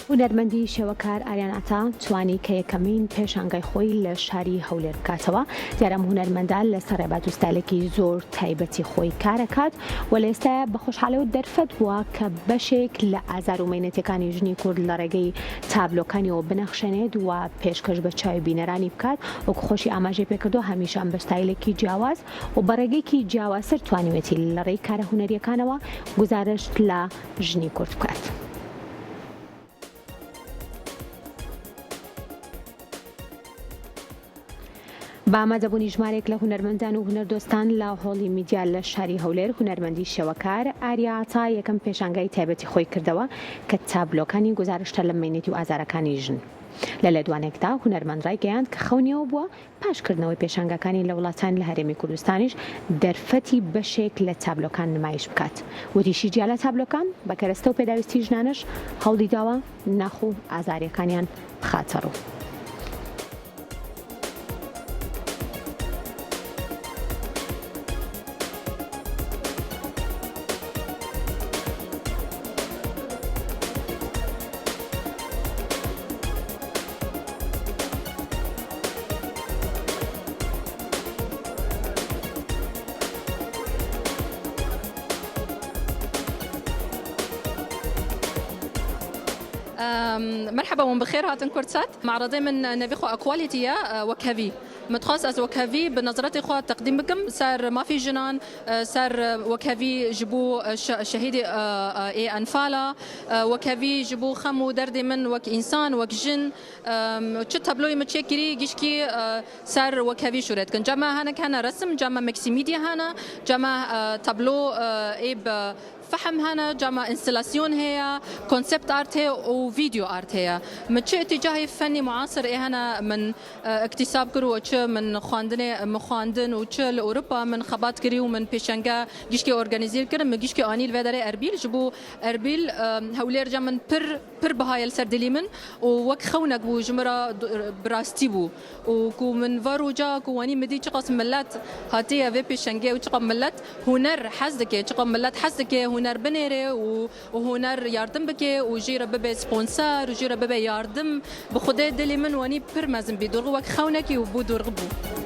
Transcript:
هونەرمەندی شێوەکار ئاریان ئاتا توانی کە یەکەمین پێشانگای خۆی لە شاری هەولێر بکاتەوە. دیارەم هونەرمەندان لەسەر ڕێبات و ستایلێکی زۆر تایبەتی خۆی کارەکات و لە ئێستاە بە خۆشحاڵیەوە دەرفەت بووە کە بەشێک لە ئازار و مەینەتەکانی ژنی کورد لە ڕێگەی تابلۆکانیەوە بنەخشێنێت و پێشکەش بە چاوی بینەرانی بکات وەکو خۆشی ئاماژەی پێکردو هەمیشان بە ستایلێکی جیاواز و بە ڕێگەیەکی جیاوازتر توانیوێتی لە ڕێی کارە هونەریەکانەوە گزارشت لە ژنی کورد بکات. با ئامادەبوونی ژمارێک لە هونەرمەندان و هونەردۆستان لە هۆڵی میدیا لە شاری هەولێر هونەرمەندی شێوەکار ئاریا ئاتا یەکەم پێشانگای تایبەتی خۆی کردەوە کە تابلۆکانی گزارشتە لە مەینەتی و ئازارەکانی ژن. لە لێدوانێکدا هونەرمەند ڕایگەیاند کە خەونیەوە بووە پاشکردنەوەی پێشانگەکانی لە وڵاتان لە هەرێمی کوردستانیش دەرفەتی بەشێک لە تابلۆکان نمایش بکات. وریشی جیا لە تابلۆکان بە کەرەستە و پێداویستی ژنانش هەوڵی داوە ناخ و ئازاریەکانیان بخاتە ڕوو. مرحبا وبخير هاتن كورتسات معرضي من نبيخو اكواليتيا وكافي متخصص از وكافي بنظرتي خو تقديم بكم صار ما في جنان صار وكافي جبو شهيدي اي انفالا وكافي جبو خمو دردي من وك انسان وك جن تشت تابلوي متشكري جيشكي صار وكافي شورت كان جما هنا كان رسم جما مكسيميديا هنا جما تابلو اي فحم هنا جمع انستلاسيون هي كونسبت ارت هي وفيديو ارت هي متشي اتجاهي فني معاصر ايه هنا من اكتساب كرو وتش من خواندن وتش لاوروبا من خبات كري ومن بيشانجا جيشكي اورجانيزير كر من جيشكي انيل فدري اربيل جبو اربيل هولير جمن بر بهاي السردلي من ووك خونك بو جمرا براستي بو وكو من فاروجا كواني مدي تقص ملات هاتيه في بيشانجا وتقم ملات هنر حزدك تقم ملات حزدك هنر بنيري وهنر ياردم بكي وجيرا ببي سبونسر وجيرا ببي ياردم بخدي دلي من واني برمزن بدرغ وك خونكي وبو درغبو